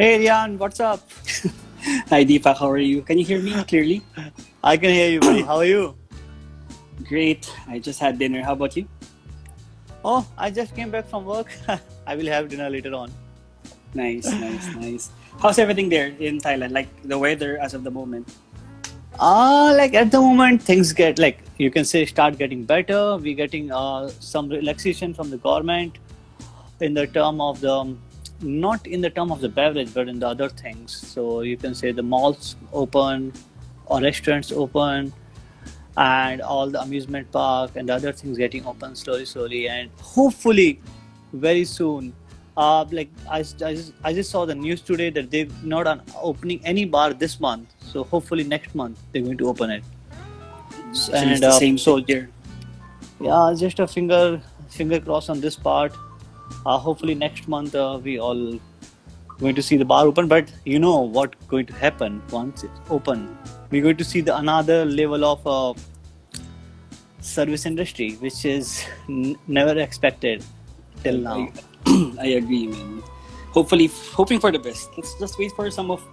Hey Rian, what's up? Hi Deepak, how are you? Can you hear me clearly? I can hear you, buddy. How are you? Great. I just had dinner. How about you? Oh, I just came back from work. I will have dinner later on. Nice. How's everything there in Thailand? Like the weather as of the moment? Like at the moment, things get like you can say start getting better. We're getting some relaxation from the government in the term of the not in the term of the beverage, but in the other things. So you can say the malls open or restaurants open, and all the amusement park and the other things getting open slowly, and hopefully very soon. Like I just saw the news today that they're not opening any bar this month. So hopefully next month they're going to open it. Actually, it's And the same so here. yeah, just a finger crossed on this part. Hopefully next month we all going to see the bar open. But you know what going to happen once it's open? We're going to see the another level of service industry, which is never expected till now. I agree, man. Hopefully, hoping for the best. Let's just wait for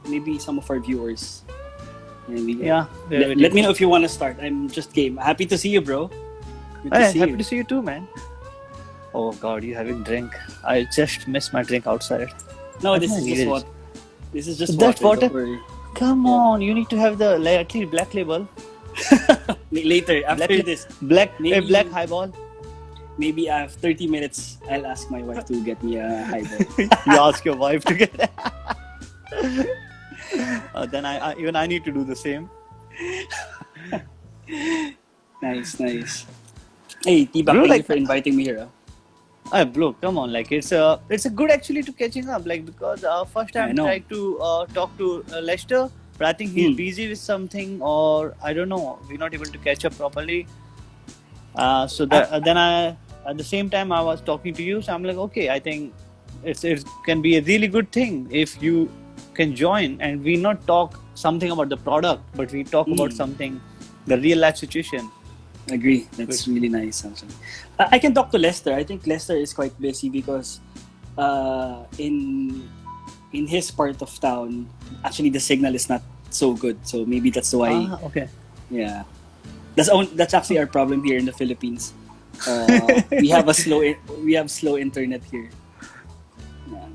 maybe some of our viewers. And Yeah, let me know if you want to start. I'm just game. Happy to see you, bro. Good to Hey, see happy you. to see you too, man. Oh God, you having drink? I just missed my drink outside. No, I this think is I just needed what. This is just That water. water? Don't worry. Come Yeah. on, you need to have the at least black label, Later, after black this, a maybe black highball. maybe after 30 minutes, I'll ask my wife to get me a highball. You ask your wife to get. Then I need to do the same. Nice. Hey, Deepak, Bro, thank you like for inviting me here. bro, come on, like it's a good actually to catching up, like because first I time know. tried to talk to Lester, but I think he's Hmm. busy with something or I don't know. We're not able to catch up properly. So that then I at the same time I was talking to you, so I'm like, okay, I think it can be a really good thing if you can join and we not talk something about the product, but we talk about Hmm. something the real life situation. Agree. That's really nice, actually. I can talk to Lester. I think Lester is quite busy because in his part of town, actually the signal is not so good. So maybe that's why. Okay. Yeah, that's actually our problem here in the Philippines. We have we have slow internet here.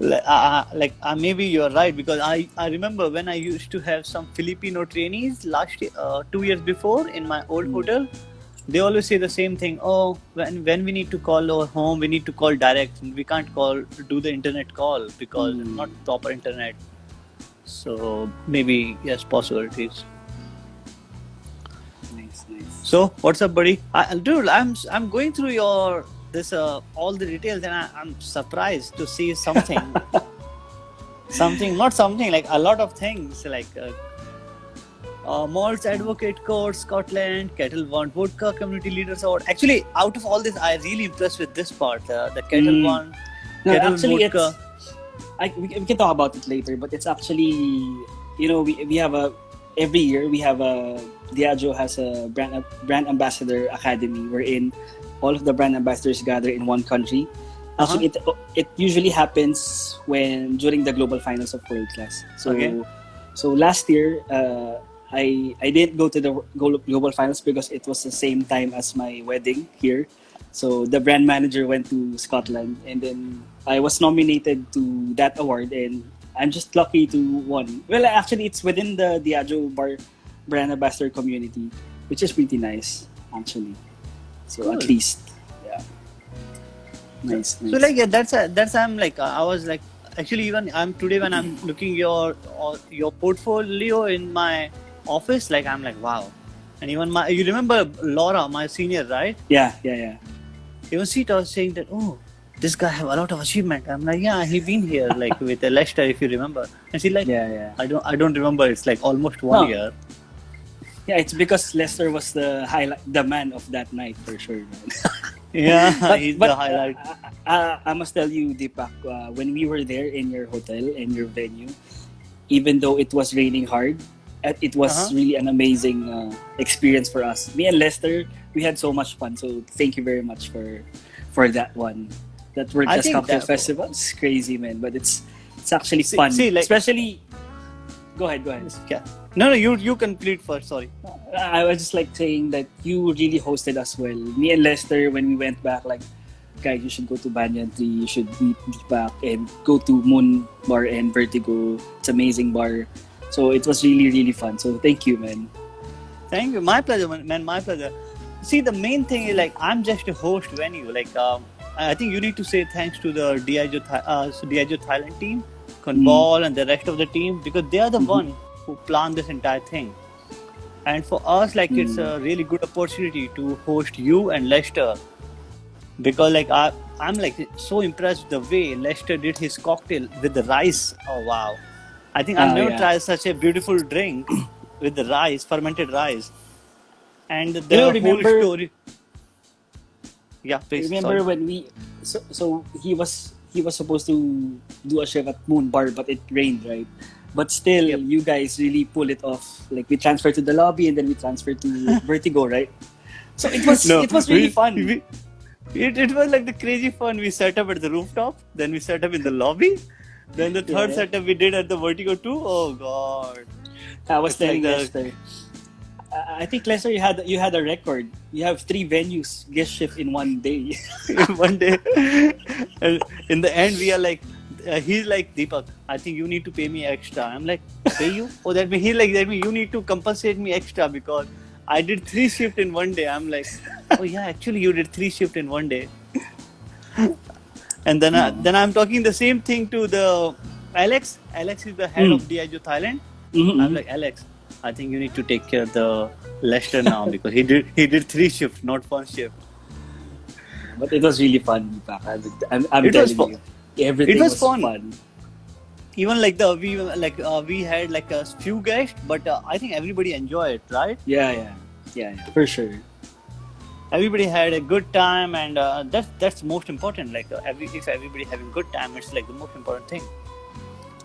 Yeah. Maybe you're right because I remember when I used to have some Filipino trainees last year, 2 years before in my old hotel. They always say the same thing. Oh, when we need to call our home, we need to call direct. We can't do the internet call because it's not proper internet. So maybe yes, possibilities. Nice. So what's up, buddy? Dude, I'm going through your this all the details and I'm surprised to see something, not something like a lot of things like. Malts Advocate Court, Scotland, Ketel won Vodka Community Leaders Award. Actually, out of all this, I really impressed with this part. The Ketel won. No, Ketel actually, Vodka. we can talk about it later. But it's actually, we have every year we have Diageo has a brand ambassador academy wherein all of the brand ambassadors gather in one country. Actually, it usually happens during the global finals of World Class. So, Okay. so last year, I didn't go to the global finals because it was the same time as my wedding here. So the brand manager went to Scotland, and then I was nominated to that award, and I'm just lucky to won. Well, actually, it's within the Diageo Brand Ambassador community, which is pretty nice, actually. So Cool. at least, yeah, nice. So like yeah, that's I'm like I was like actually even I'm today when I'm looking your portfolio in my office, like I'm like wow, and even you remember Laura, my senior, right? Yeah. Even she was saying that this guy have a lot of achievement. I'm like yeah, he been here like with Lester if you remember, and she's like Yeah. I don't remember. It's like almost 1 No. year. Yeah, it's because Lester was the man of that night for sure, man. Yeah, But, he's but the highlight. I must tell you, Deepak, when we were there in your hotel, in your venue, even though it was raining hard, it was really an amazing experience for us. Me and Lester, we had so much fun. So thank you very much for that one. That World I Class think Cocktail that- Festival is crazy, man. But It's actually See, fun, see, like, especially. Go ahead. Go ahead. yeah. No, you complete first. Sorry. I was just like saying that you really hosted us well. Me and Lester, when we went back, like, guys, you should go to Banyan Tree, you should meet Deepak, and go to Moon Bar and Vertigo. It's amazing bar. So it was really, really fun. So thank you, man. Thank you. My pleasure, man. My pleasure. See, the main thing is like I'm just a host venue. Like I think you need to say thanks to the Diageo Thailand team, Conball, and the rest of the team because they are the one who planned this entire thing. And for us, like it's a really good opportunity to host you and Lester because like I'm like so impressed the way Lester did his cocktail with the rice. Oh wow! I think I've never tried such a beautiful drink with the rice, fermented rice, and the whole remember? story. Yeah, please. Remember Sorry. when we? So he was supposed to do a shift at Moon Bar, but it rained, right? But still, Yep. you guys really pull it off. Like we transferred to the lobby and then we transferred to Vertigo, right? So it was really fun. It was like the crazy fun. We set up at the rooftop, then we set up in the lobby, then the third setup we did at the Vertigo too. Oh god! I was It's telling like Lester. I think Lester, you had a record. You have 3 venues guest shift in one day. One day, and in the end, we are like, he's like Deepak. I think you need to pay me extra. I'm like, pay you? Oh, that means he's like that means you need to compensate me extra because I did 3 shifts in one day. I'm like, oh yeah, actually you did 3 shifts in one day. And then I'm talking the same thing to the Alex. Alex is the head of Diageo Thailand. I'm like, Alex, I think you need to take care of the Lester now because he did 3 shifts, not 1 shift. But it was really fun, Deepak. I'm It was telling fun. you, everything It was was fun. Even like we had like a few guests, but I think everybody enjoyed it, right? Yeah, for sure. Everybody had a good time, and that's most important. Like if everybody having good time, it's like the most important thing.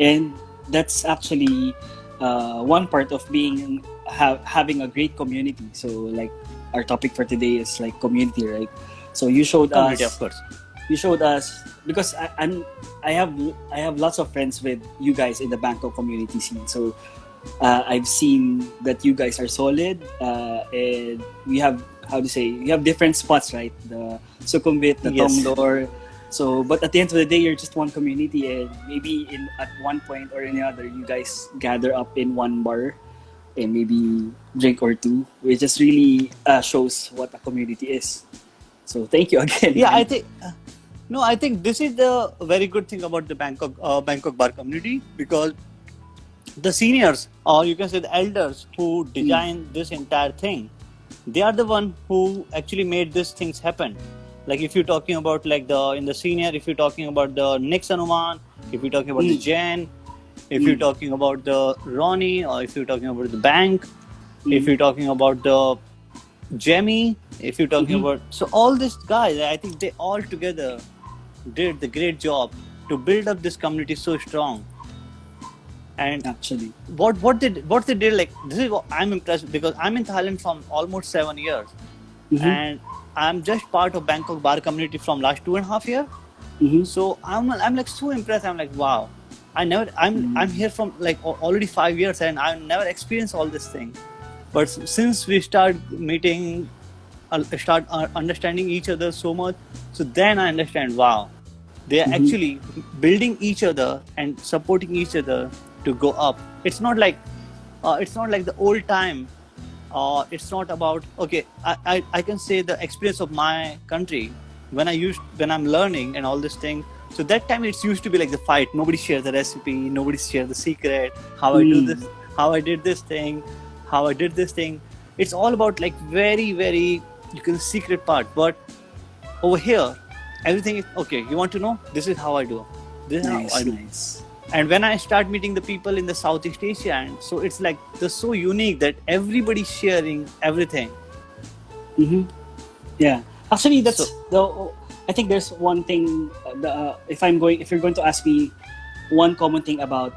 And that's actually one part of being having a great community. So like our topic for today is like community, right? So you showed Community, us. of course. You showed us because I have lots of friends with you guys in the Bangkok community scene. So I've seen that you guys are solid, and we have you have different spots, right? The Sukhumvit, the Tongdor. So, but at the end of the day, you're just one community, and maybe at one point or another, you guys gather up in one bar and maybe drink or two, which just really shows what a community is. So, thank you again. Yeah, man. I think. No, I think this is the very good thing about the Bangkok bar community because the seniors, or you can say the elders who designed this entire thing, they are the one who actually made these things happen. Like if you're talking about like in the senior, if you're talking about the Nick Sanuman, if you're talking about the Jen, if you're talking about the Ronnie, or if you're talking about the Bank, if you're talking about the Jemmy, if you're talking about so all these guys, I think they all together did the great job to build up this community so strong. And actually, what they did, like this is what I'm impressed because I'm in Thailand from almost 7 years, and I'm just part of Bangkok bar community from last 2.5 years. So I'm like so impressed. I'm like, wow, I'm here from like already 5 years and I've never experienced all this thing. But since we start meeting, start understanding each other so much, so then I understand, wow, they are actually building each other and supporting each other to go up. It's not like the old time. It's not about okay. I can say the experience of my country when I'm learning and all this thing. So that time it's used to be like the fight. Nobody shares the recipe. Nobody shares the secret. How I do this. How I did this thing. How I did this thing. It's all about like very very secret part. But over here, everything is okay. You want to know? This is how I do. This is how I do. Nice. And when I start meeting the people in the Southeast Asia, and so it's like they're so unique that everybody's sharing everything. Yeah, actually, I think there's one thing. If you're going to ask me one common thing about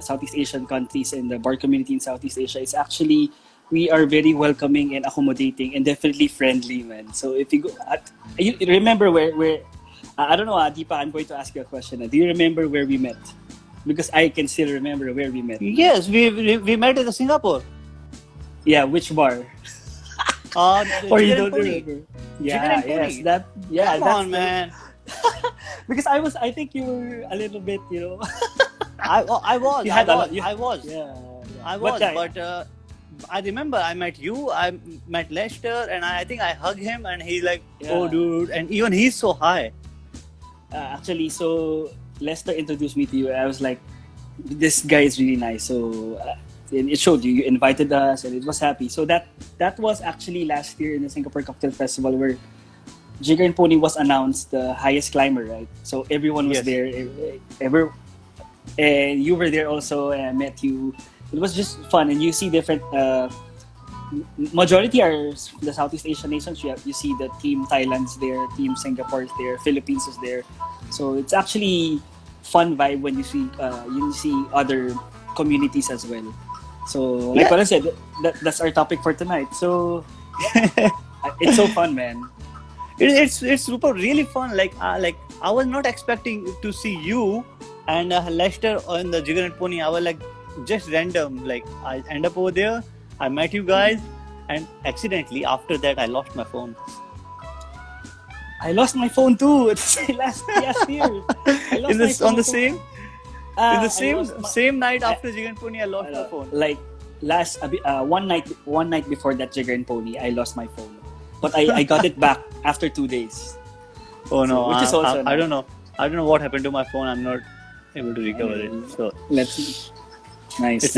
Southeast Asian countries and the bar community in Southeast Asia, it's actually we are very welcoming and accommodating and definitely friendly, man. So if you go, you remember where I don't know, Deepa, I'm going to ask you a question. Do you remember where we met? Because I can still remember where we met. Yes, we met in the Singapore. Yeah, which bar? The Or you Chicken and don't Pony. remember? Chicken Yeah, and yes, Pony. that. Yeah, Come that's on, the. man. Because I think you were a little bit, you know. I was, You I had a was, lot. Yeah, I was, yeah, yeah. I But was. But I remember I met you, I met Lester, and I think I hugged him, and he's like, "Oh, yeah. dude," and even he's so high. Actually, so Lester introduced me to you. I was like, this guy is really nice. So and it showed you invited us, and it was happy. So that was actually last year in the Singapore Cocktail Festival where Jigger and Pony was announced the highest climber, right? So everyone was Yes. there. And you were there also, and I met you. It was just fun, and you see different. Majority are the Southeast Asian nations. You see the team Thailand's there, team Singapore's there, Philippines is there. So it's actually fun vibe when you see other communities as well. So like Yeah. what I said, that's our topic for tonight. So it's so fun, man. It's super really fun. Like I was not expecting to see you and Lester on the Jigger and Pony. I was like just random. Like I end up over there. I met you guys, and accidentally after that I lost my phone. I lost my phone too. It's last year. I lost Is my this phone on the too. same? I In the same lost my- same night I- after Jigger and Pony, I lost my phone. like last one night before that Jigger and Pony, I lost my phone, but I got it back after 2 days. Oh no! which is also I don't know. I don't know what happened to my phone. I'm not able to recover it. So Let's see. Nice.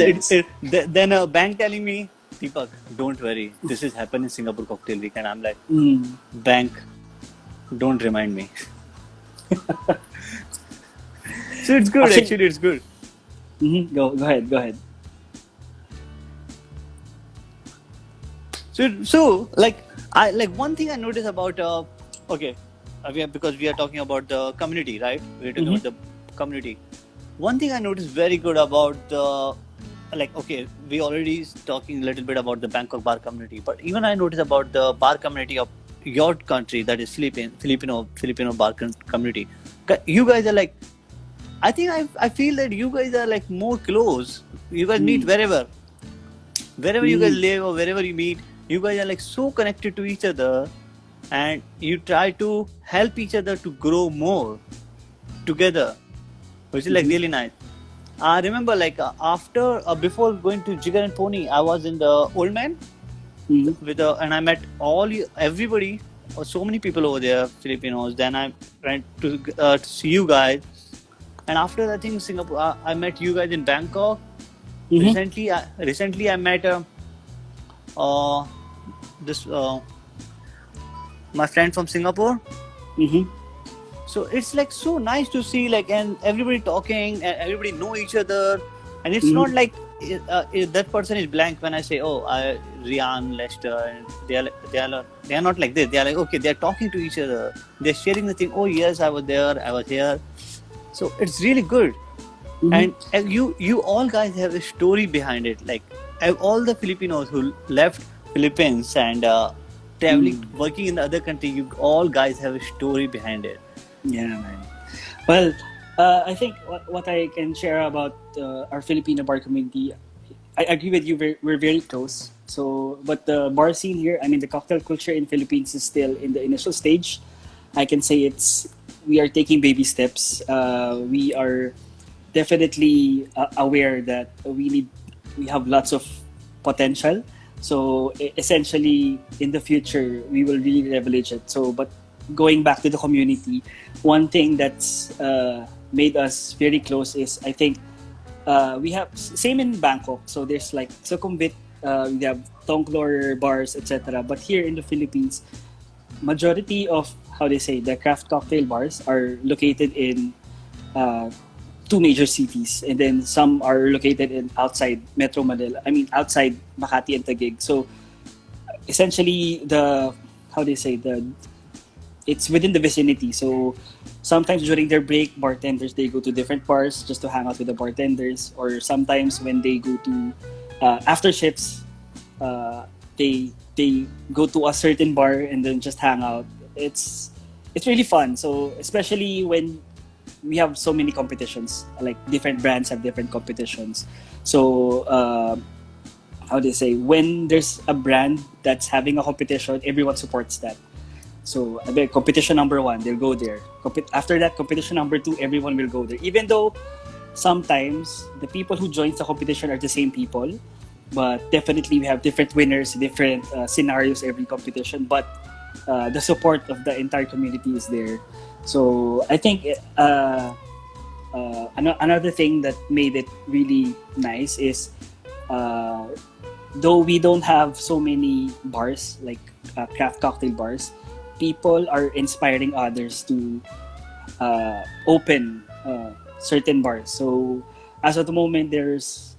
then a bank telling me, Deepak, don't worry. This has happened in Singapore Cocktail Week, and I'm like, bank, don't remind me. So it's good. Actually, it's good. Go ahead. So like one thing I noticed about because we are talking about the community, right? We're talking about the community. One thing I noticed very good about we already talking a little bit about the Bangkok bar community, but even I noticed about the bar community of your country, that is Filipino bar community. You guys are like, I think I feel that you guys are like more close. You guys meet wherever you guys live or wherever you meet. You guys are like so connected to each other, and you try to help each other to grow more together, which is like really nice. I remember before going to Jigger and Pony, I was in the Old Man and I met everybody, or so many people over there, Filipinos. Then I went to see you guys, and after I think Singapore, I met you guys in Bangkok. Recently I met my friend from Singapore. So it's like so nice to see and everybody talking and everybody know each other, and it's not like that person is blank when I say, oh, Rian, Lester, and they are not like this. They are like, okay, they are talking to each other, they're sharing the thing. Oh yes, I was there, I was here. So it's really good. And you all guys have a story behind it. Like all the Filipinos who left Philippines and traveling, working in the other country, you all guys have a story behind it. Yeah, man. Well, I think what I can share about our Filipino bar community, I agree with you. We're very close. So, but the bar scene here, I mean, the cocktail culture in Philippines is still in the initial stage. I can say we are taking baby steps. We are definitely aware that we have lots of potential. So essentially, in the future, we will really leverage it. So, but going back to the community, one thing that's made us very close is, I think, we have same in Bangkok. So there's like Sukhumvit, we have Tongklor bars, etc. But here in the Philippines, majority of the craft cocktail bars are located in two major cities, and then some are located in outside Metro Manila. I mean, outside Makati and Taguig. So essentially, it's within the vicinity. So sometimes during their break, bartenders, they go to different bars just to hang out with the bartenders, or sometimes when they go to after shifts, they go to a certain bar and then just hang out. It's it's really fun. So especially when we have so many competitions, like different brands have different competitions. So how do you say, when there's a brand that's having a competition, everyone supports that. So competition number one, they'll go there. After that, competition number two, everyone will go there. Even though sometimes the people who joins the competition are the same people, but definitely we have different winners, different scenarios every competition. But the support of the entire community is there. So I think another thing that made it really nice is uh, though we don't have so many bars like craft cocktail bars, people are inspiring others to open certain bars. So as of the moment, there's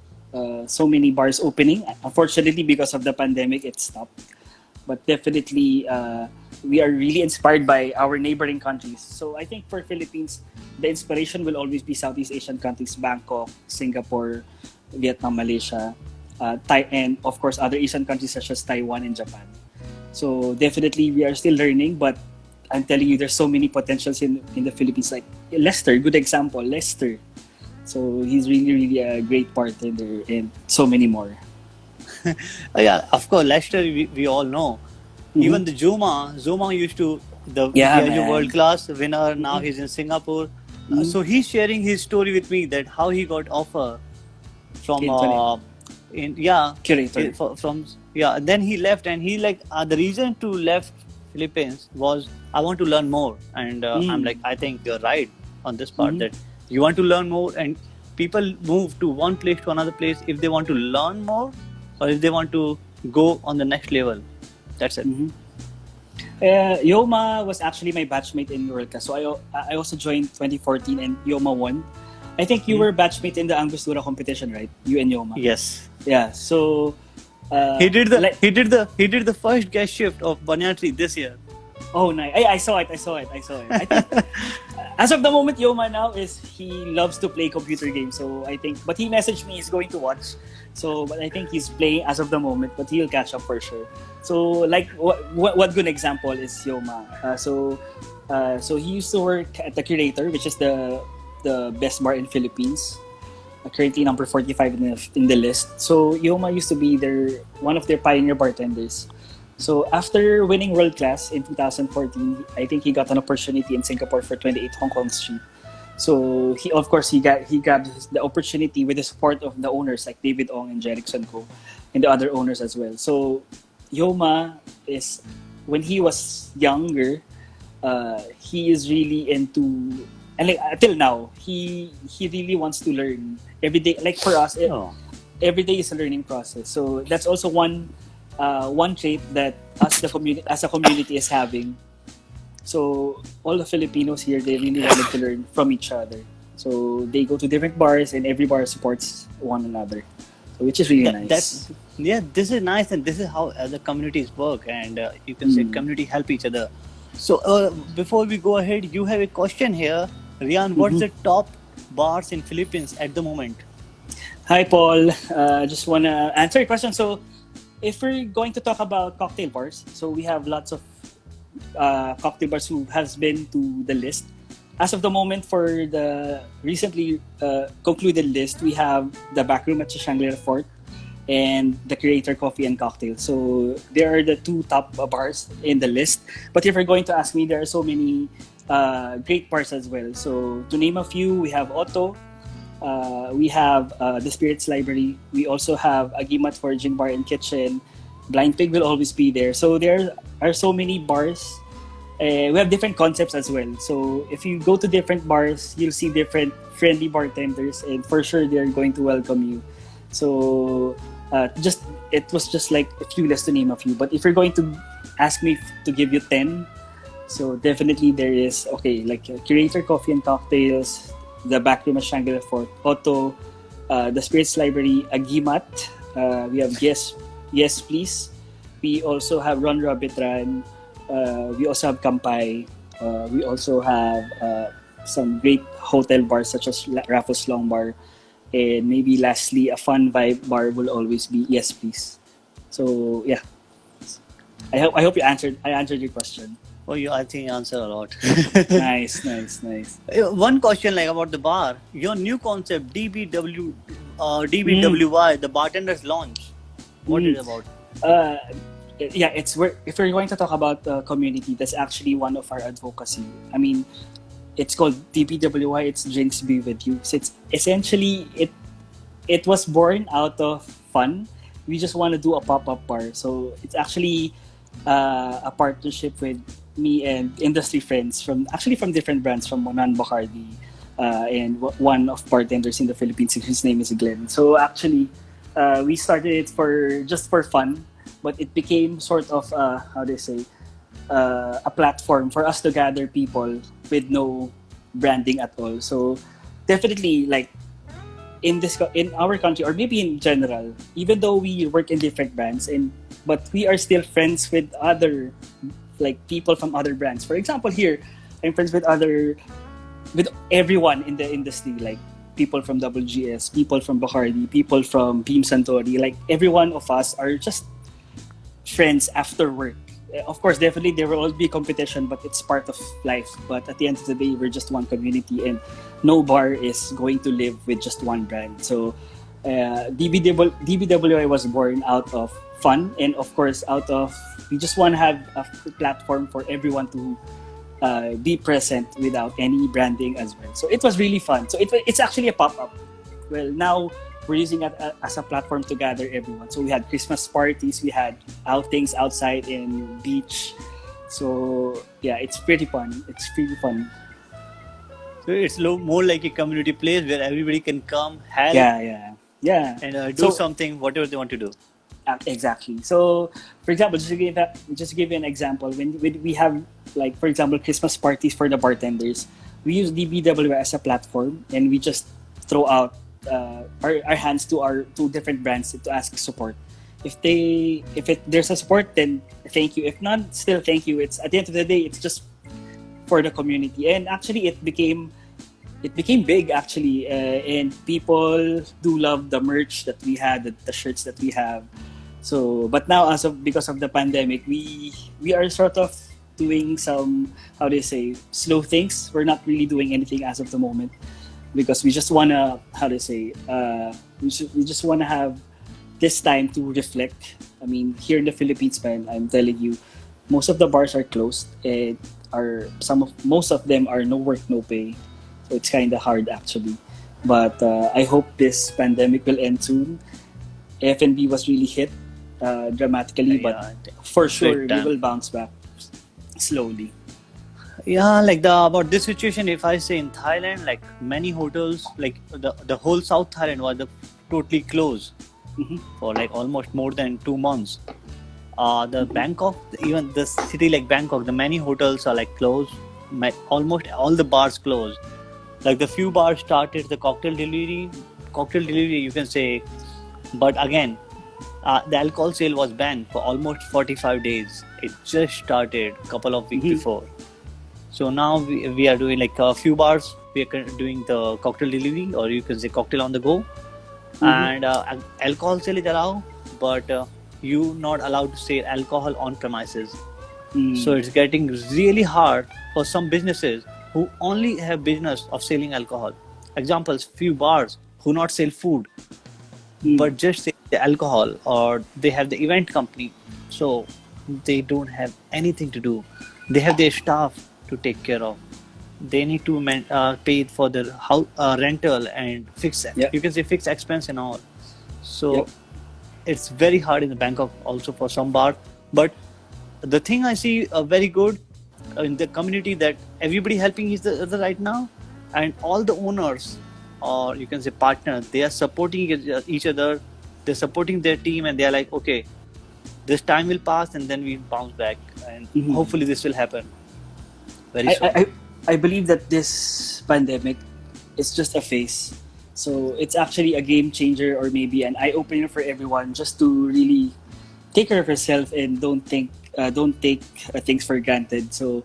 so many bars opening. Unfortunately, because of the pandemic, it stopped. But definitely, we are really inspired by our neighboring countries. So I think for Philippines, the inspiration will always be Southeast Asian countries: Bangkok, Singapore, Vietnam, Malaysia, and of course other Asian countries such as Taiwan and Japan. So definitely we are still learning, but I'm telling you, there's so many potentials in the Philippines. Like Lester, good example, Lester. So he's really, really a great bartender, and so many more. Yeah, of course, Leicester, we all know. Mm-hmm. Even the Zuma used to, the Yeah, Diageo World man. Class winner, now Mm-hmm. he's in Singapore. Mm-hmm. So he's sharing his story with me that how he got offer from, Into in yeah, curator. from, yeah, and then he left and he like, the reason to left Philippines was, I want to learn more. And I'm like, Mm. I think you're right on this part Mm-hmm. that you want to learn more, and people move to one place to another place if they want to learn more or if they want to go on the next level. That's it. Mm-hmm. Yoma was actually my batchmate in World. So I also joined 2014 and Yoma won. I think you Hmm. were batchmate in the Angostura competition, right? You and Yoma. Yes. Yeah. So He did the like, he did the first guest shift of Banyatri this year. oh, nice. I saw it. I think as of the moment, Yoma now is he loves to play computer games. So I think, but he messaged me he's going to watch. So, but I think he's playing as of the moment, but he'll catch up for sure. So, like, what good example is Yoma? So he used to work at the Curator, which is the best bar in Philippines. Currently number 45 in the list. So Yoma used to be one of their pioneer bartenders. So after winning World Class in 2014, I think he got an opportunity in Singapore for 28 Hong Kong Street. So he, of course, he got the opportunity with the support of the owners like David Ong and Jerickson Co. and the other owners as well. So Yoma is, when he was younger, he is really into, and like until now, he really wants to learn every day. Like for us, Oh. every day is a learning process. So that's also one trait that us the community as a community is having. So all the Filipinos here, they really wanted to learn from each other. So they go to different bars, and every bar supports one another, so, which is really nice. That's yeah. This is nice, and this is how other communities work, and you can say Mm. community help each other. So before we go ahead, you have a question here, Rian. What's Mhm. the top bars in Philippines at the moment? Hi, Paul. Just wanna answer your question. So, if we're going to talk about cocktail bars, so we have lots of cocktail bars who has been to the list. As of the moment, for the recently concluded list, we have the Backroom at Shangri-La Fort and the Creator Coffee and Cocktail. So there are the two top bars in the list. But if you're going to ask me, there are so many great bars as well. So to name a few, we have Otto, we have the Spirits Library. We also have Agimat for Gin Bar and Kitchen. Blind Pig will always be there. So there are so many bars. We have different concepts as well. So if you go to different bars, you'll see different friendly bartenders, and for sure they're going to welcome you. So just it was just like a few less to name a few. But if you're going to ask me to give you 10, so definitely there is, okay, like Curator Coffee and Cocktails, the Backroom at Shangri-La Fort, Otto, the Spirits Library, Agimat. We have Yes Please. We also have Ron Rabbit Run. We also have Kampai. We also have some great hotel bars such as Raffles Long Bar. And maybe lastly, a fun vibe bar will always be Yes Please. So yeah, I hope I answered your question. Oh, you, I think you answer a lot. Nice, nice, nice. One question like about the bar. Your new concept, Mm, DBWY, the bartender's launch. What is mm. it about? Uh, yeah, it's where if we're going to talk about community, that's actually one of our advocacy. I mean, it's called DPWI. It's Drinks Be With You. So it's essentially it was born out of fun. We just want to do a pop-up bar. So it's actually a partnership with me and industry friends from different brands from Monan Bacardi and one of bartenders in the Philippines. His name is Glenn. So actually, we started it for just for fun, but it became sort of how do you say a platform for us to gather people with no branding at all. So definitely like in our country or maybe in general, even though we work in different brands and but we are still friends with other like people from other brands. For example, here I'm friends with everyone in the industry, like people from WGS, people from Bacardi, people from Beam Santori. Like every one of us are just friends after work. Of course, definitely there will always be competition, but it's part of life. But at the end of the day, we're just one community, and no bar is going to live with just one brand. So, DBWI was born out of fun, and of course, out of we just want to have a platform for everyone to be present without any branding as well. So it was really fun. So it's actually a pop up. Well, now we're using it as a platform to gather everyone. So we had Christmas parties, we had outings outside in beach. So yeah, it's pretty fun. It's pretty fun. So it's more like a community place where everybody can come, help, Yeah, yeah, yeah. and do So something, whatever they want to do. exactly. So for example, just to give you an example, when we have like for example Christmas parties for the bartenders, we use DBW as a platform, and we just throw out our hands to our two different brands to ask support. If there's a support, then thank you. If not, still thank you. It's at the end of the day, it's just for the community, and actually it became big actually, and people do love the merch that we had, the shirts that we have. So, but now because of the pandemic, we are sort of doing some how do you say slow things. We're not really doing anything as of the moment because we just wanna how do you say we just wanna have this time to reflect. I mean, here in the Philippines, man, I'm telling you, most of the bars are closed, and most of them are no work, no pay. So it's kind of hard actually. But I hope this pandemic will end soon. F&B was really hit dramatically, but Yeah, for sure big we time. will bounce back slowly. Yeah, like the about this situation, if I say in Thailand, like many hotels, like the whole South Thailand was totally closed Mhm. for like almost more than 2 months. The Bangkok, even the city like Bangkok, the many hotels are like closed. Almost all the bars closed. Like the few bars started the cocktail delivery you can say, but again, the alcohol sale was banned for almost 45 days. It just started a couple of weeks Mhm. before. So now we are doing like a few bars. We are doing the cocktail delivery, or you can say cocktail on the go. Mhm. And alcohol sale is allowed, but you not allowed to sell alcohol on premises. So Mm. it's getting really hard for some businesses who only have business of selling alcohol. Examples, few bars who not sell food Mm. but just sell the alcohol, or they have the event company. So they don't have anything to do. They have their staff to take care of. They need to pay for their house rental and fix. Yeah. You can say fixed expense and all. So Yep. it's very hard in the Bangkok also for some bar. But the thing I see very good in the community that everybody helping each other right now, and all the owners or you can say partners, they are supporting each other. They're supporting their team, and they're like, okay, this time will pass, and then we bounce back, and Mhm. hopefully this will happen very I, I soon. I I believe that this pandemic is just a phase. So it's actually a game changer or maybe an eye opener for everyone just to really take care of yourself and don't take things for granted. So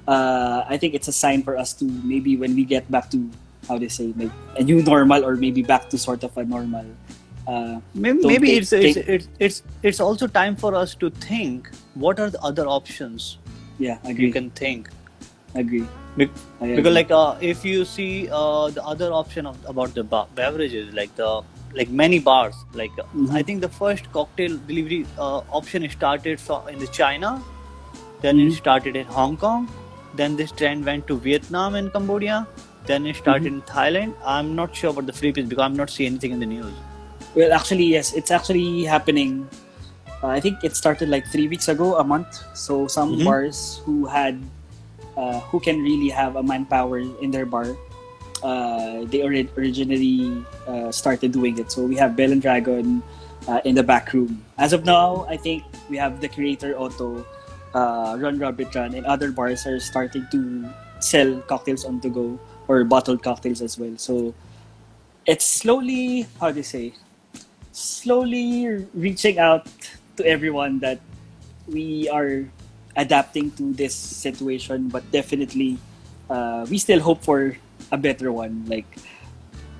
I think it's a sign for us to maybe when we get back to how they say like a new normal or maybe back to sort of a normal. Uh, Maybe, don't it's take. it's also time for us to think what are the other options. Yeah, you agree. can think. Agree. Bec- I Because agree. like if you see the other option about the beverages, like the like many bars, like I Mm-hmm. think the first cocktail delivery option started in the China, then it Mm-hmm. started in Hong Kong, then this trend went to Vietnam and Cambodia, then it Mm-hmm. started in Thailand. I'm not sure about the Philippines because I'm not seeing anything in the news. Well, actually, yes, it's actually happening. I think it started like 3 weeks ago, a month. So some Mm-hmm. bars who can really have a manpower in their bar, they originally started doing it. So we have Bell and Dragon in the back room. As of now, I think we have the Creator Auto, Run Rabbit Run, and other bars are starting to sell cocktails on the go or bottled cocktails as well. So it's slowly, how do you say, slowly reaching out to everyone that we are adapting to this situation, but definitely we still hope for a better one. Like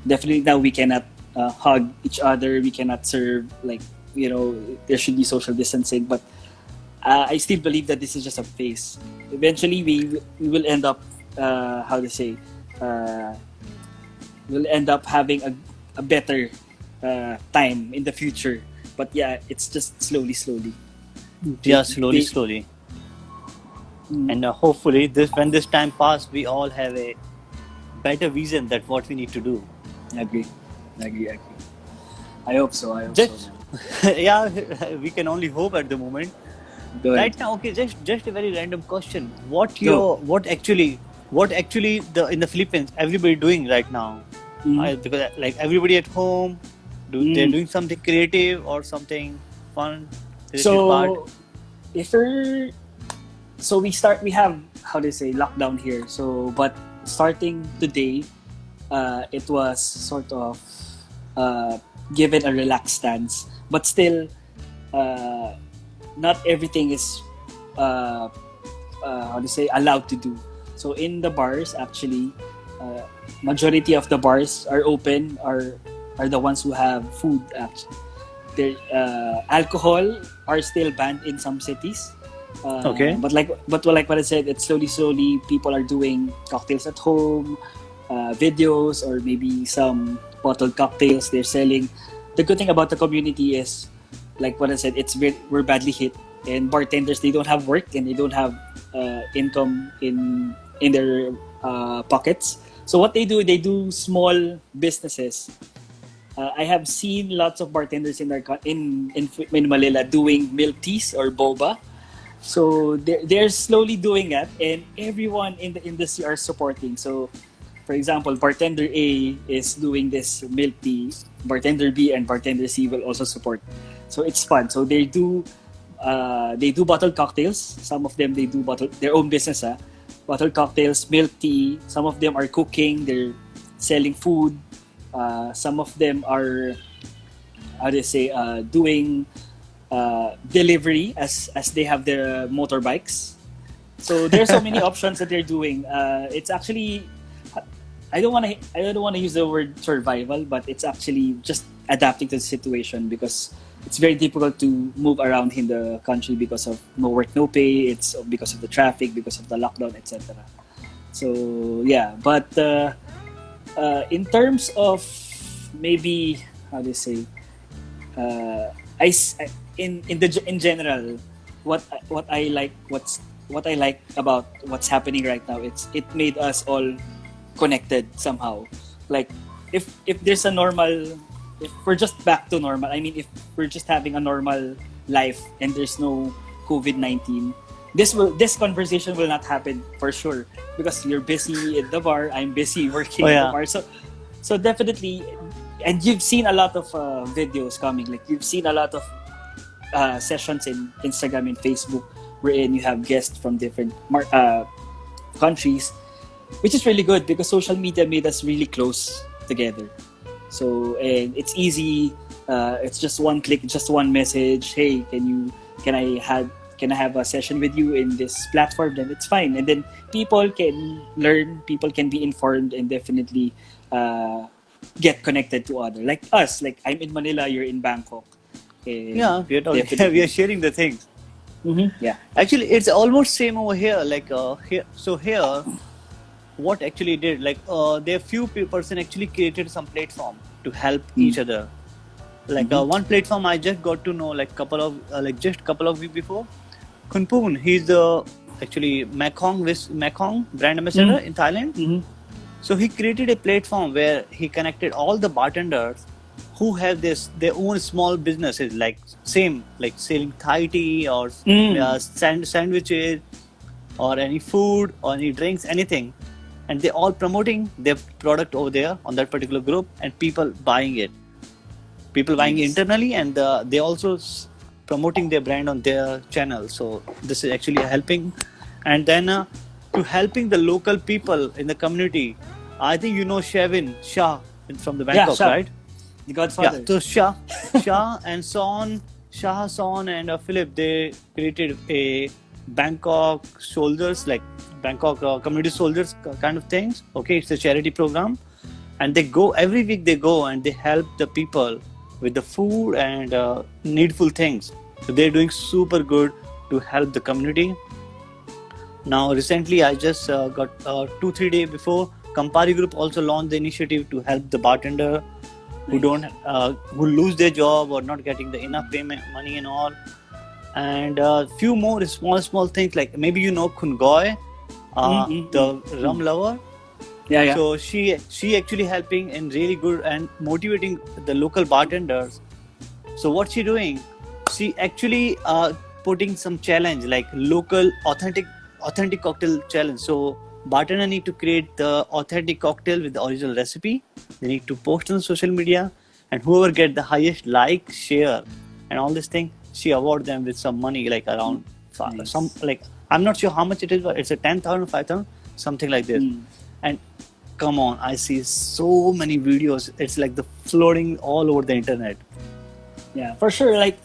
definitely now we cannot hug each other, we cannot serve like there should be social distancing, but I still believe that this is just a phase. Eventually, we will end up how to say uh, we'll end up having a better time in the future. But yeah, it's just slowly, slowly. Yeah, They, slowly, they, slowly, mm, and hopefully this when this time passes, we all have a better vision that what we need to do. agree, agree. I hope so. I hope so, Just man. yeah, we can only hope at the moment. Go ahead. Right now, okay, just a very random question. What Go. your what actually the in the Philippines everybody doing right now? Mm, Because like everybody at home, they're mm. doing something creative or something fun related part. So if we're so we have how do you say lockdown here. So but starting today, it was sort of uh, given a relaxed stance, but still uh, not everything is uh, how to say allowed to do. So in the bars, actually, uh, majority of the bars are open. Are the ones who have food. Actually, alcohol are still banned in some cities. Okay. But like what I said, it's slowly people are doing cocktails at home, videos, or maybe some bottled cocktails they're selling. The good thing about the community is, like what I said, we're badly hit, and bartenders they don't have work and they don't have income in their pockets. So what they do small businesses. I have seen lots of bartenders in Manila doing milk teas or boba. So they're slowly doing that, and everyone in the industry are supporting. So, for example, bartender A is doing this milk tea. Bartender B and bartender C will also support. So it's fun. So they do bottled cocktails. Some of them they do their own business. Bottled cocktails, milk tea. Some of them are cooking. They're selling food. Some of them are how do you say doing delivery as they have their motorbikes. So there's so many options that they're doing. It's actually I don't want to use the word survival, but it's actually just adapting to the situation because it's very difficult to move around in the country because of no work, no pay. It's because of the traffic, because of the lockdown, etc. So yeah, but in terms of maybe how do you say uh, in general, what I like what I like about what's happening right now. It made us all connected somehow. Like if there's a normal, if we're just back to normal. I mean, if we're just having a normal life and there's no COVID-19, this conversation will not happen for sure because you're busy in the bar. I'm busy Oh working in the yeah. bar. So definitely, and you've seen a lot of videos coming. Like you've seen a lot of sessions in Instagram and Facebook wherein you have guests from different countries, which is really good because social media made us really close together. So and it's easy. It's just one click, just one message. Hey, can I have can I have a session with you in this platform? Then it's fine, and then people can learn, people can be informed, and definitely uh, get connected to other like us. Like I'm in Manila, you're in Bangkok, and Yeah, we are talking. We are definitely sharing the things. Yeah. Actually, it's almost same over here. Like here, what actually did like there few person actually created some platform to help each Mm. other. Like Mm-hmm. one platform I just got to know like couple of weeks before. Kunpun, he's the actually Mekong brand ambassador in Thailand. Mm-hmm. So he created a platform where he connected all the bartenders who have their own small businesses, like same like selling Thai tea or Mm. sandwiches or any food or any drinks, anything, and they all promoting their product over there on that particular group, and people buying it Nice. internally, and they also promoting their brand on their channel. So this is actually helping, and then to helping the local people in the community. I think you know Shavin Shah from the Yeah, Bangkok, Shah, right? the Yeah. Godfather. So Shah and Son and Philip, they created a Bangkok soldiers, like Bangkok community soldiers kind of things. Okay, it's a charity program, and they go every week. They go and they help the people with the food and needful things. So they're doing super good to help the community. Now, recently, I just got 2-3 days before, Campari Group also launched the initiative to help the bartender who Nice. don't who lose their job or not getting the enough payment money and all, and few more small things like maybe you know Khungoy, the Mm-hmm. rum lover. Yeah, yeah. So she actually helping and really good and motivating the local bartenders. So what she doing? She actually putting some challenge like local authentic cocktail challenge. So bartender need to create the authentic cocktail with the original recipe. They need to post on social media, and whoever get the highest like, share, and all this thing, she award them with some money like around some Nice. like I'm not sure how much it is, but it's a 10,000, 5,000, something like this. Mm. And come on, I see so many videos. It's like the floating all over the internet. Yeah, for sure. Like,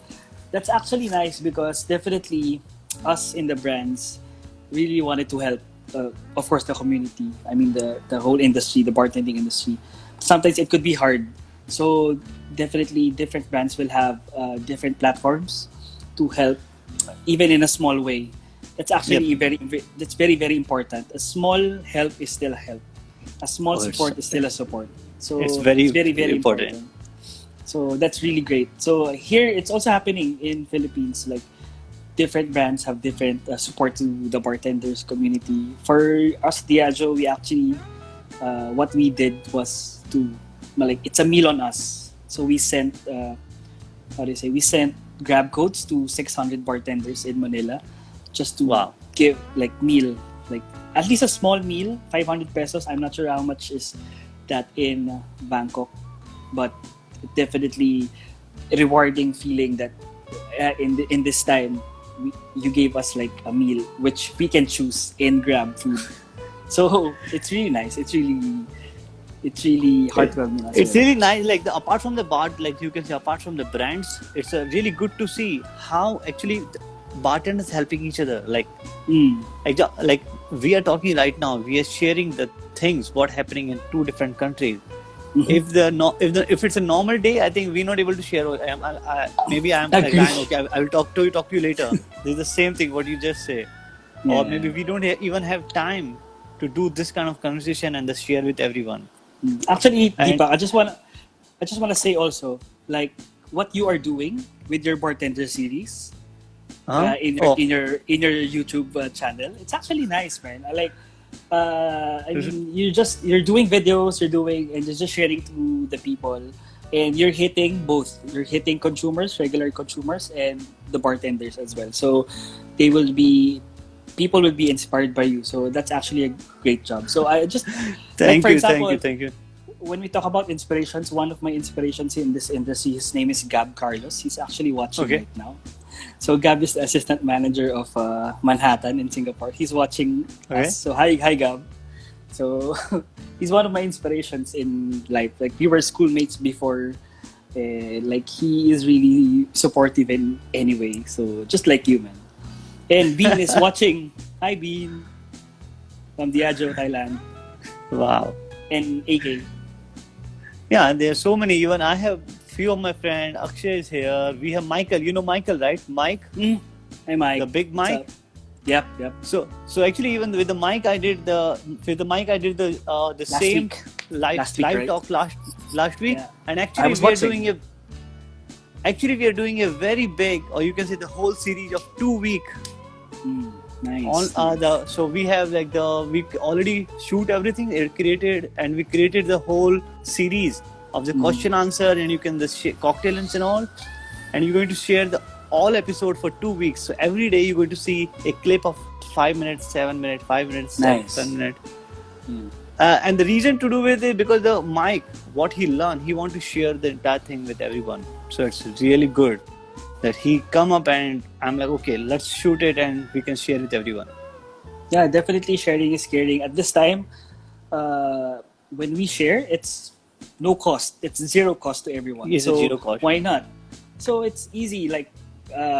that's actually nice because definitely us in the brands really wanted to help, of course, the community. I mean, the whole industry, the bartending industry. Sometimes it could be hard. So, definitely, different brands will have different platforms to help, even in a small way. That's Yep. actually that's very, very important. A small help is still a help. A small Oh, support is still a support. it's So, it's very very, very important. important. So that's really great. So here it's also happening in Philippines. Like different brands have different support to the bartenders community. For us, Diageo, we actually what we did was to like it's a meal on us. So we sent how do you say we sent grab codes to 600 bartenders in Manila just to Wow. give like meal like at least a small meal 500 pesos. I'm not sure how much is that in Bangkok, but definitely rewarding feeling that in this time you gave us like a meal which we can choose in Grab food. So it's really nice. It's really heartwarming as It's well. really nice. Like apart from the bar, like you can say, apart from the brands, it's really good to see how actually the bartenders helping each other. Mm. Like we are talking right now, we are sharing the things what happening in two different countries. Mhm. If it's a normal day, I think we're not able to share. Maybe I'm like Agree. Ryan. Okay, I will talk to you later. This is the same thing what you just say, or maybe Yeah. we don't even have time to do this kind of conversation and just share with everyone. Mm. Actually, And Deepak, I just wanna say also like what you are doing with your bartender series huh? in your Oh, in your YouTube channel. It's actually nice, man. I like. I this is- mean, you're doing videos, and you're just sharing to the people, and you're hitting both. You're hitting consumers, regular consumers, and the bartenders as well. So they will be people will be inspired by you. So that's actually a great job. So I just like thank for you, thank you, example, thank you. when we talk about inspirations, one of my inspirations in this industry, his name is Gab Carlos. He's actually watching Okay, right now. So Gab is the assistant manager of Manhattan in Singapore. He's watching okay. us. So hi Gab. So he's one of my inspirations in life. Like we were schoolmates before. Like he is really supportive in any way. So just like you, man. And Bean is watching. Hi Bean from Diageo, Thailand, Wow. and AK. Yeah, there's so many. Even I have few of my friend. Akshay is here. We have Michael. You know Michael, right? Mike. Mm, Hi, Mike. the big What's mic. up? Yep. So actually, even with the mic, I did the Last same week. live Last week, live right? talk last week, Yeah. and I was watching. we are doing a very big, or you can say the whole series of 2 week on Nice. the. So we have like we already shoot everything. We created the whole series of the question answer, and you can cocktails and all, and you're going to share the all episode for 2 weeks. So every day you're going to see a clip of 5 minutes, 7 minutes, 5 minutes, Nice. 7 minutes. And the reason to do with it because the Mike, what he learned, he want to share the entire thing with everyone. So it's really good that he come up and I'm like, okay, let's shoot it and we can share with everyone. Yeah, definitely sharing is caring. At this time, when we share, it's no cost. It's zero cost to everyone. It's a so zero cost. why not? So it's easy. Like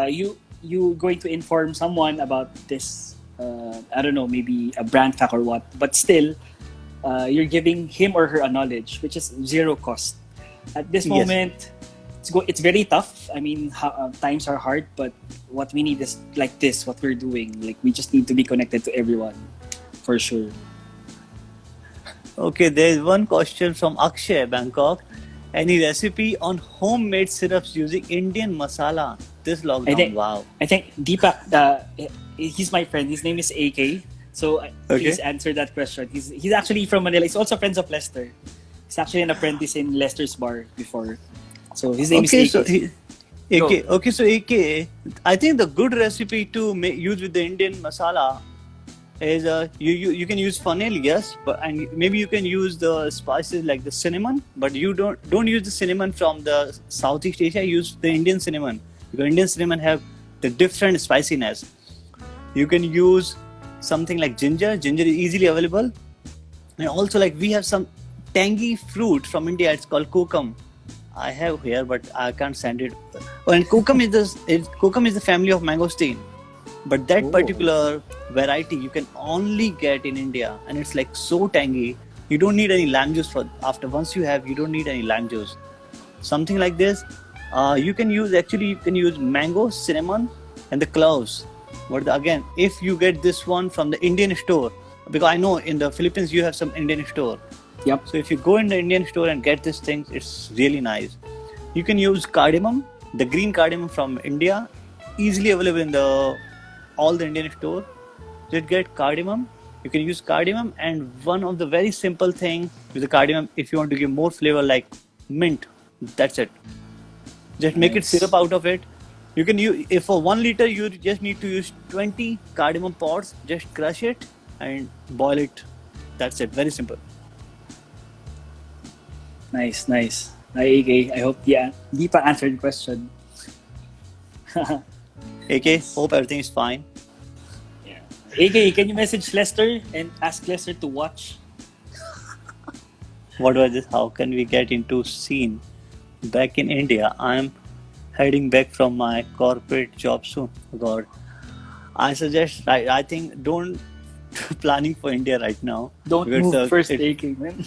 you going to inform someone about this. I don't know, maybe a brand fact or what. But still, you're giving him or her a knowledge, which is zero cost. At this Yes. moment, it's very tough. I mean, times are hard, but what we need is like this, what we're doing. Like, we just need to be connected to everyone, for sure. Okay, there's one question from Akshay, Bangkok. Any recipe on homemade syrups using Indian masala this lockdown? Wow. I think Deepak, he's my friend. His name is AK. So please answer that question. He's actually from Manila. He's also friends of Lester. He's actually an apprentice in Lester's bar before. So his name is AK. So AK, I think the good recipe to use with the Indian masala is you can use fennel, yes, and maybe you can use the spices like the cinnamon, but you don't use the cinnamon from the Southeast Asia. Use the Indian cinnamon because Indian cinnamon have the different spiciness. You can use something like ginger. Ginger is easily available, and also like we have some tangy fruit from India. It's called kokum. I have here, but I can't send it. And kokum is the family of mangosteen. But that particular variety you can only get in India, and it's like so tangy. You don't need any lime juice once you don't need any lime juice. Something like this, you can use mango, cinnamon, and the cloves. But again, if you get this one from the Indian store, because I know in the Philippines you have some Indian store. Yep. So if you go in the Indian store and get these things, it's really nice. You can use cardamom, the green cardamom from India, easily available in all the Indian store. Just get cardamom. You can use cardamom, and one of the very simple thing with the cardamom, if you want to give more flavor, like mint. That's it. Just make it syrup out of it. You can use, if for 1 liter you just need to use 20 cardamom pods. Just crush it and boil it. That's it. Very simple. Nice. Hi, AK. I hope Deepak answered the question. AK, hope everything is fine. Yeah. AK, can you message Lester and ask Lester to watch? What was this? How can we get into scene back in India? I'm heading back from my corporate job soon. God, I suggest. I think don't planning for India right now. Don't move first, AK, man.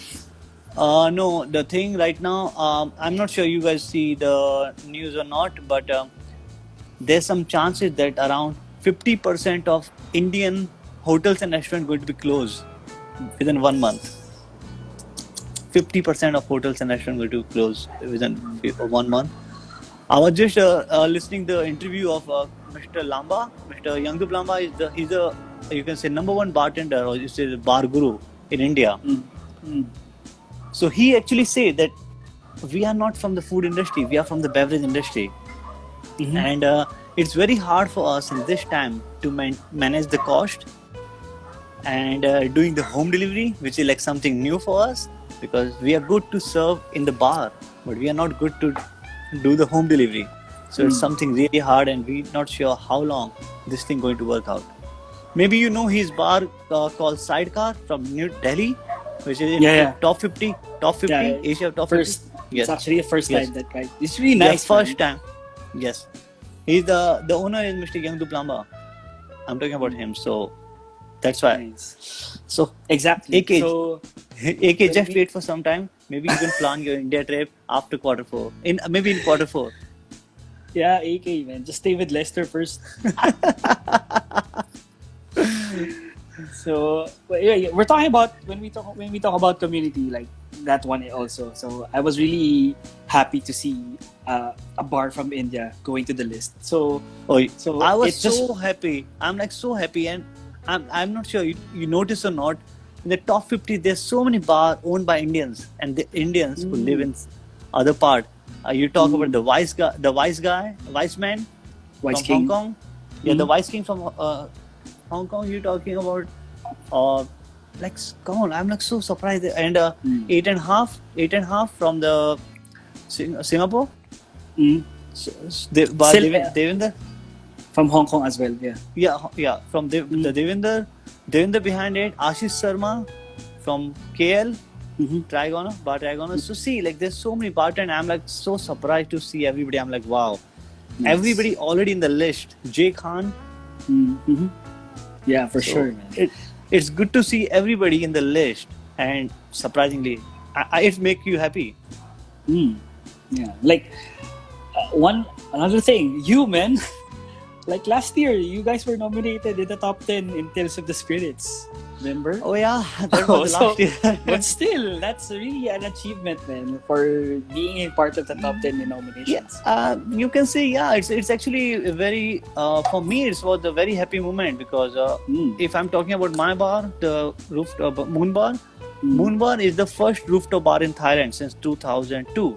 No, the thing right now, I'm not sure you guys see the news or not, but there's some chances that around 50% of Indian hotels and restaurants going to be closed within 1 month. 50% of hotels and restaurants going to close within 1 month. I was just listening the interview of Mr. Lamba. Mr. Yangdup Lamba he's a you can say #1 bartender, or you say the bar guru in India. So he actually said that we are not from the food industry, we are from the beverage industry. And it's very hard for us in this time to manage the cost and doing the home delivery, which is like something new for us, because we are good to serve in the bar, but we are not good to do the home delivery. So it's something really hard, and we're not sure how long this thing going to work out. Maybe you know his bar called Sidecar from New Delhi, which is in the top 50 Asia top 50. It's actually the first time that guy. It's really nice. First time. Yes. He's the owner is Mr. Yangdup Lamba. I'm talking about him, so that's why. Nice. So exactly. AK, just wait for some time. Maybe you can plan your India trip after quarter 4. Maybe in quarter 4. Yeah, AK man. Just stay with Leicester first. So yeah, we're talking about when we talk about community, like that one also. So I was really happy to see a bar from India going to the list. So Oh, so I was it just so happy. I'm like so happy, and I'm not sure you notice or not. In the top 50, there's so many bars owned by Indians, and the Indians who live mm, in other part. You talk about mm, the wise man Wise from Hong King. Kong. Yeah, the Mm, wise king from Hong Kong. You're talking about uh, like come on. I'm like so surprised. And mm, eight and a half from the Singapore. mm. Still Devinder. from Hong Kong as well. Yeah. Yeah. From the Mm, Devinder behind it, Ashish Sharma from KL, mhm. Trigono. So see, like there's so many bartenders. I'm like so surprised to see everybody. I'm like, wow, Nice. everybody already in the list. Jay Khan. Mm-hmm. Yeah, for So sure, man. it's good to see everybody in the list, and surprisingly, it make you happy. Mm. Yeah, like one another thing, you man. Like last year, you guys were nominated in the top 10 in Tales of the Spirits. Remember? Oh yeah, that Oh, was the last so, year. but still, that's really an achievement, man, for being a part of the top 10 in Yeah, nominations. you can say yeah. It's actually a very for me it was a very happy moment because Mm, if I'm talking about my bar, the rooftop Moon Bar, mm, Moon Bar is the first rooftop bar in Thailand since 2002,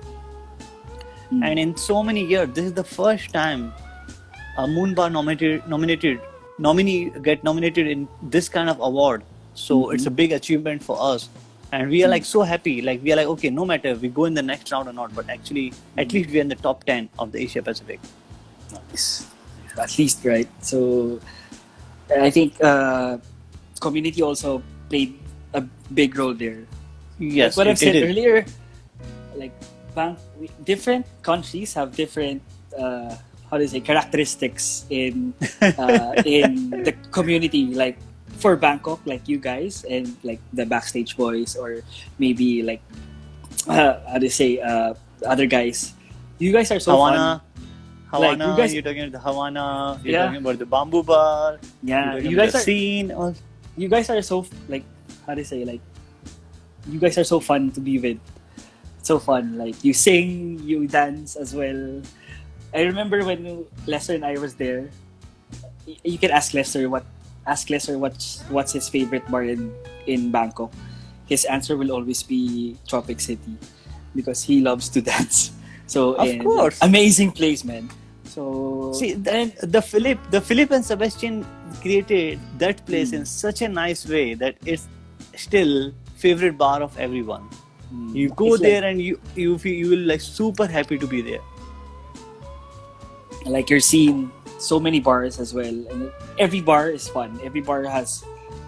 mm, and in so many years, this is the first time a Moon Bar nominee get nominated in this kind of award. So it's mhm, a big achievement for us. And we are like so happy. Like we are like, okay, no matter we go in the next round or not, but actually at least we're in the top 10 of the Asia Pacific. nice. At least, right? So, I think community also played a big role there. Like Yes, what I've it said is. earlier, like different countries have different how do you say characteristics in the community. Like for Bangkok, like you guys and like the backstage boys, or maybe like how do you say the other guys. You guys are so fun. Havana, Like you guys, you're talking about the Havana, you're yeah, talking about the Bamboo Bar, you're yeah. talking about the scene. You guys are so like how do you say like you guys are so fun to be with. So fun. Like you sing, you dance as well. I remember when Lester and I was there. You can ask Lester what's his favorite bar in Bangkok. His answer will always be Tropic City because he loves to dance. So Of and course. amazing place, man. So See, and the Philip and Sebastian created that place in such a nice way that it's still favorite bar of everyone. You go it's there and you will like super happy to be there. like you're seeing so many bars as well, and every bar is fun. Every bar has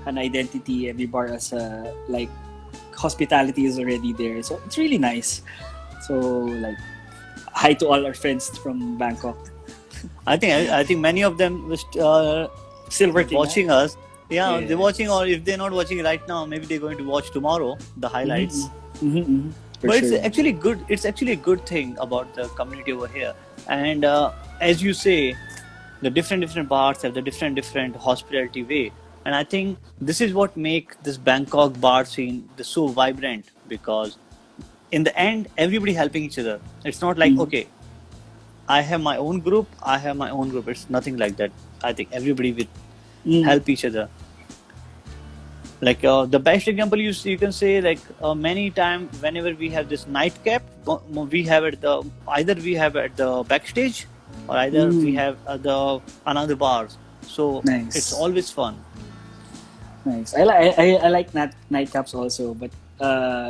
an identity. Every bar has a like hospitality is already there, so it's really nice. So like hi to all our friends from Bangkok. I think many of them was Still working. watching us. Yeah, they're watching, Yes. or if they're not watching right now, maybe they're going to watch tomorrow the highlights. For But sure. it's actually good. It's actually a good thing about the community over here. And as you say, the different bars have the different hospitality way. And I think this is what make this Bangkok bar scene so vibrant because in the end, everybody helping each other. It's not like okay, I have my own group. I have my own group. It's nothing like that. I think everybody will help each other. Like the best example you can say like many times whenever we have this nightcap, we have at the either we have at the backstage or either we have at the another bars. So Nice. it's always fun. Nice. I like nightcaps also, but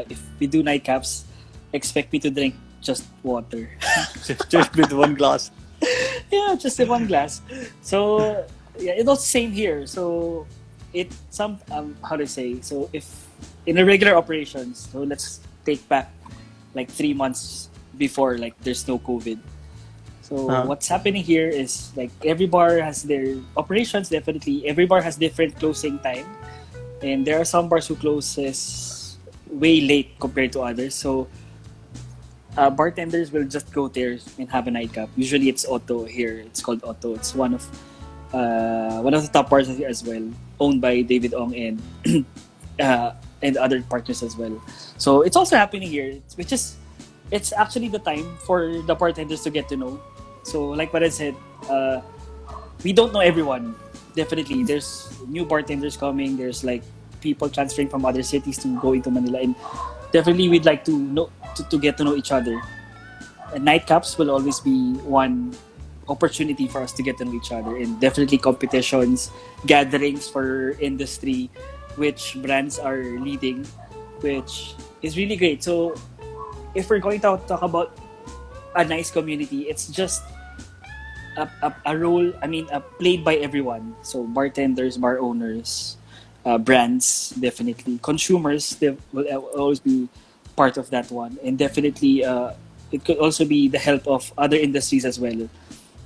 if we do nightcaps, expect me to drink just water. just with one glass. Yeah, just in one glass. So yeah, it was same here. So it some how to say so if in a regular operations. So let's take back like 3 months before like there's no COVID. So what's happening here is like every bar has their operations. Definitely, every bar has different closing time, and there are some bars who closes way late compared to others. So bartenders will just go there and have a nightcap. Usually it's Otto here. It's called Otto. It's one of the top bars here as well, owned by David Ong and other partners as well. So it's also happening here, which is it's actually the time for the bartenders to get to know. So like what I said, we don't know everyone. Definitely, there's new bartenders coming. There's like people transferring from other cities to go into Manila, and definitely we'd like to know to get to know each other. And nightcaps will always be one opportunity for us to get to know each other, and definitely competitions, gatherings for industry, which brands are leading, which is really great. So if we're going to talk about a nice community, it's just a role, played by everyone. So bartenders, bar owners, brands, definitely. Consumers, they will always be part of that one. And definitely, it could also be the help of other industries as well.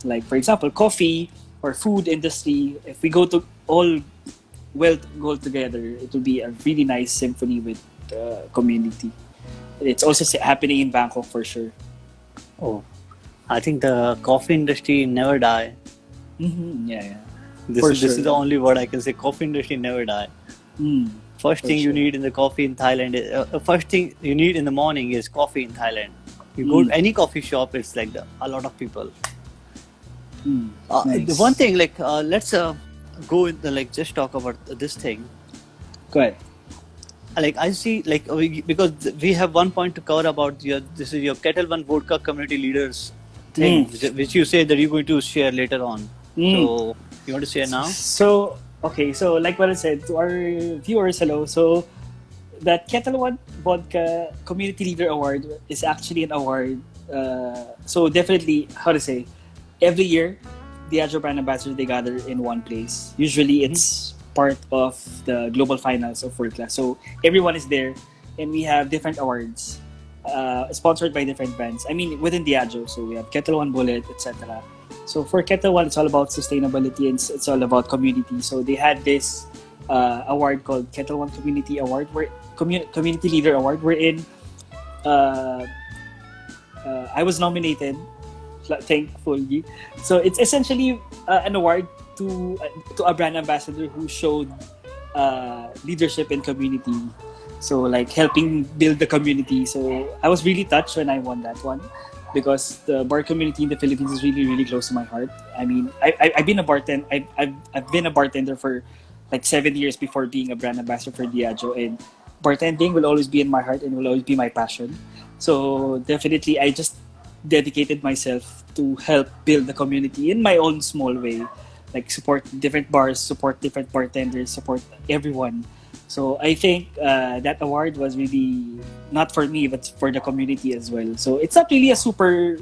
Like, for example, coffee or food industry. If we go to all go together, it will be a really nice symphony with community. It's also happening in Bangkok for sure. Oh, I think the coffee industry never die. Yeah, yeah. This is the only word I can say. Coffee industry never die. First thing you need in the coffee in Thailand, first thing you need in the morning is coffee in Thailand. You go to any coffee shop, it's like a lot of people. Nice. The one thing, let's go in just talk about this thing. Go ahead. I see, because we have one point to cover about this is your Ketel One Vodka community leaders thing, which you say that you're going to share later on. So you want to share now? So okay, so like what I said to our viewers, hello. So that Ketel One Vodka Community Leader Award is actually an award. So definitely, how to say, every year, the Diageo Brand Ambassador, they gather in one place. Usually, it's part of the global finals of World Class. So everyone is there, and we have different awards sponsored by different brands. I mean, within Diageo, so we have Ketel One Bullet, etc. So for Ketel One, it's all about sustainability and it's all about community. So they had this award called Ketel One Community Award, where Community Leader Award, wherein I was nominated, thankfully. So it's essentially an award to a brand ambassador who showed leadership in community. So like helping build the community. So I was really touched when I won that one, because the bar community in the Philippines is really, really close to my heart. I mean, I've been a bartender. I've been a bartender for like 7 years before being a brand ambassador for Diageo, and bartending will always be in my heart and will always be my passion. So definitely, I just dedicated myself to help build the community in my own small way, like support different bars, support different bartenders, support everyone. So I think that award was really not for me, but for the community as well. So it's not really a super,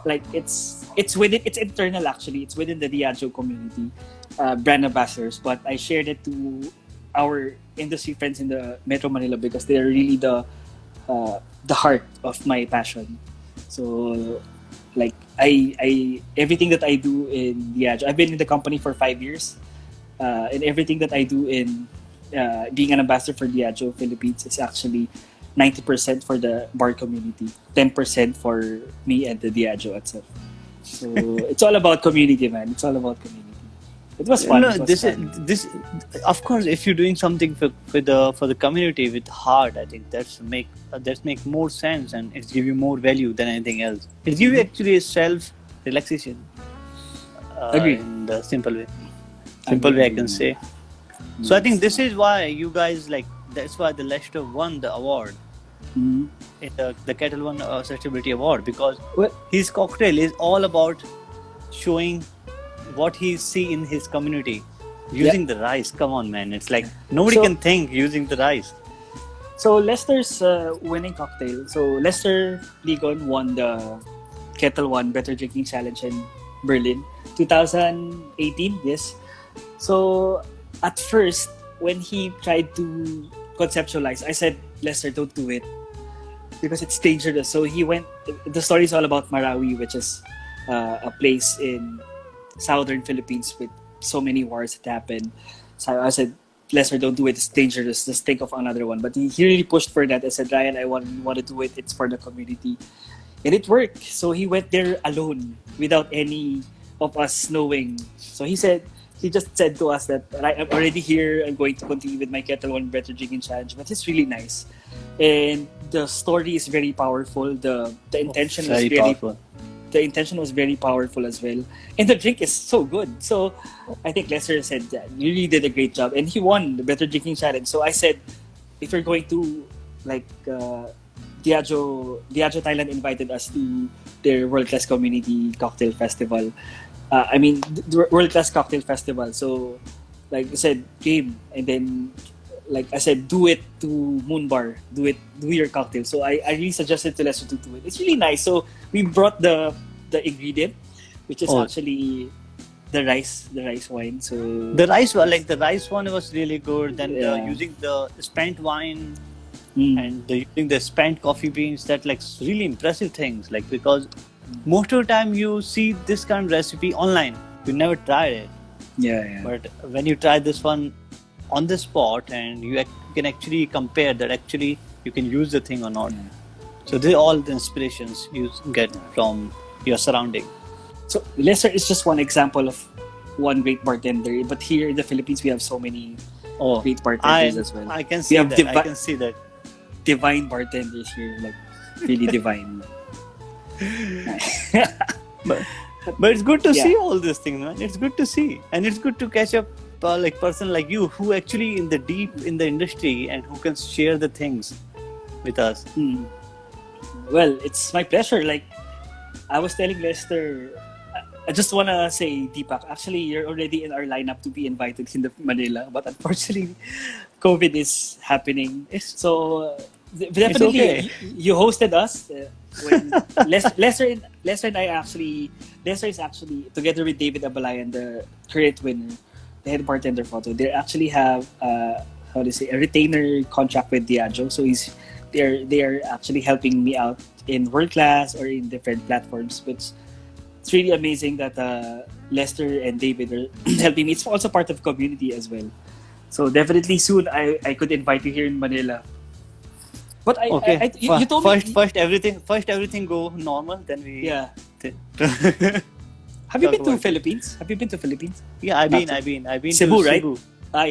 like it's internal actually. It's within the Diageo community, brand ambassadors. But I shared it to our industry friends in the Metro Manila because they're really the heart of my passion. So like I everything that I do in Diageo, I've been in the company for 5 years, and everything that I do in being an ambassador for Diageo Philippines is actually 90% for the bar community, 10% for me and the Diageo itself. So it's all about community, man. It's all about community. It was fun. No, It was fun. this of course, if you're doing something for the community with heart, I think that's make more sense, and it give you more value than anything else. It give you actually a self relaxation. Agreed. In the simple way I can say. So I think this is why you guys that's why the Leicester won the award in the Ketel One Sustainability Award, because his cocktail is all about showing what he see in his community using the rice. Come on, man! It's like nobody can think using the rice. So Leicester's winning cocktail. So Leicester Ligon won the Ketel One Better Drinking Challenge in Berlin, 2018. Yes. So at first, when he tried to conceptualize, I said, Leicester, don't do it because it's dangerous. So he went. The story is all about Marawi, which is a place in southern Philippines with so many wars that happened. So I said, Leicester, don't do it. It's dangerous. Just think of another one. But he really pushed for that. I said, Ryan, I want to do it. It's for the community. and it worked. So he went there alone without any of us knowing. So he just said to us that I'm already here. I'm going to continue with my Ketel One Better Drinking Challenge. But it's really nice, and the story is very powerful. The intention was Very very powerful. the intention was very powerful as well, and the drink is so good. So I think Lester said that you really did a great job, and he won the Better Drinking Challenge. So I said, if you're going to like Diageo Thailand invited us to their World Class Community Cocktail Festival. I mean, the World Class Cocktail Festival. So, like I said, game, and then like I said, do it to Moon Bar. Do your cocktail. So I really suggested to Lester to do it. It's really nice. So we brought the ingredient, which is actually the rice wine. So The rice one, like the rice one was really good. Then Yeah. using the spent wine mm, and using the spent coffee beans, that like really impressive things. Like because most of the time you see this kind of recipe online, you never tried it. yeah. But when you try this one on the spot and you can actually compare that actually you can use the thing or not. Yeah. So these are all the inspirations you get from your surrounding. So Lester is just one example of one great bartender. But here in the Philippines, we have so many Oh, great bartenders as well. I can We see have that. I can see that. divine bartenders here, like really divine. But it's good to Yeah. see all these things, man. It's good to see, and it's good to catch up like person like you who actually in the deep in the industry and who can share the things with us. Hmm. Well, it's my pleasure. Like I was telling Lester, I just wanna say, Deepak, actually you're already in our lineup to be invited in the Manila, but unfortunately, COVID is happening. So definitely, okay. you hosted us when Lester and I actually, Lester is actually together with David Abalayan, the current winner, the head bartender photo. They actually have how to say a retainer contract with Diageo, so they're actually helping me out in World Class or in different platforms, which it's really amazing that Lester and David are helping me. It's also part of community as well. So definitely soon I could invite you here in Manila. But Okay. you told me First everything go normal. Then we yeah. th- Have you Talk been to about it. Philippines? Have you been to Philippines? yeah, I've Not been Cebu, to right? Cebu.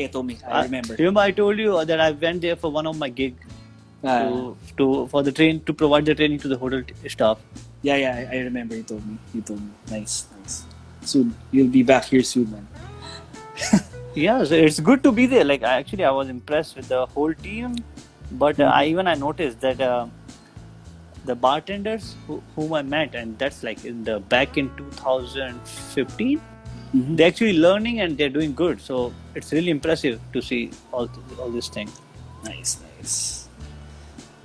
You told me. I remember. Remember I told you that I went there for one of my gig to for the train to provide the training to the hotel staff. Yeah, I remember. You told me. Nice. Soon you'll be back here soon, man. Yeah, so it's good to be there. Like I was impressed with the whole team, but I noticed that the bartenders whom I met, and that's like back in 2015, they're actually learning and they're doing good. So it's really impressive to see all this thing. Nice.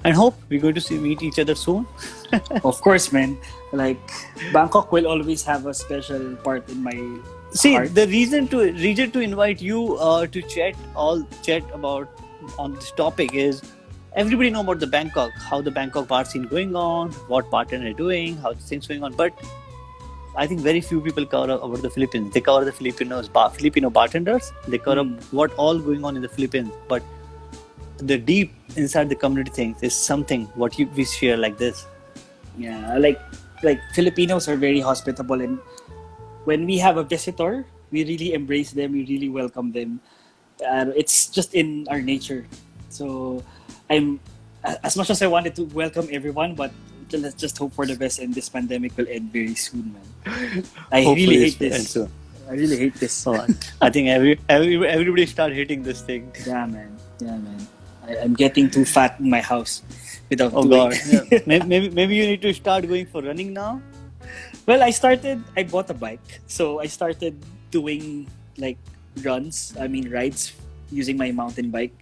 And hope we're going to meet each other soon. Of course, man. Like Bangkok will always have a special part in my See, heart. the reason to invite you to chat about on this topic is everybody know about the Bangkok, how the Bangkok bar scene going on, what bartender are doing, how things going on. But I think very few people cover about the Philippines. They cover the Filipino bartenders. They cover what all going on in the Philippines. But the deep inside the community things is something what we share like this. Yeah, like Filipinos are very hospitable, and when we have a visitor, we really embrace them. We really welcome them. It's just in our nature. So I'm as much as I wanted to welcome everyone, but let's just hope for the best, and this pandemic will end very soon, man. I really hate this. I really hate this. Oh, I think everybody start hating this thing. Yeah, man. I'm getting too fat in my house without Oh doing God! it. maybe you need to start going for running now. Well, I bought a bike. So I started doing like rides using my mountain bike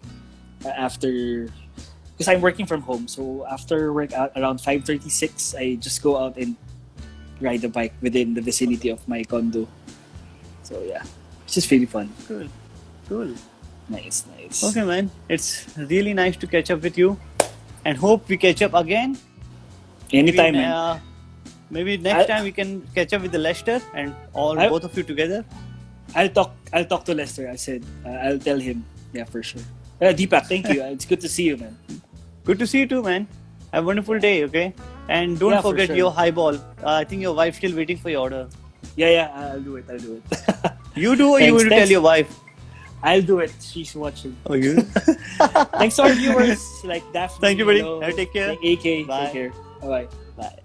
after, because I'm working from home. So after work out around 5:36, I just go out and ride the bike within the vicinity of my condo. So yeah, it's just really fun. Cool. Nice. Okay, man. It's really nice to catch up with you, and hope we catch up again. Anytime, maybe, man. Maybe next time we can catch up with the Lester and both of you together. I'll talk to Lester. I said I'll tell him. Yeah, for sure. Deepak, thank you. It's good to see you, man. Good to see you too, man. Have a wonderful day. Okay. And don't Yeah, for forget sure. your highball. I think your wife's still waiting for your order. Yeah, I'll do it. You do, or you will tell your wife? I'll do it. She's watching. Oh, you? Thanks to our viewers like Daphne. Thank you, buddy. Hello, Take care. AK. Bye. Take care. Bye bye. Bye.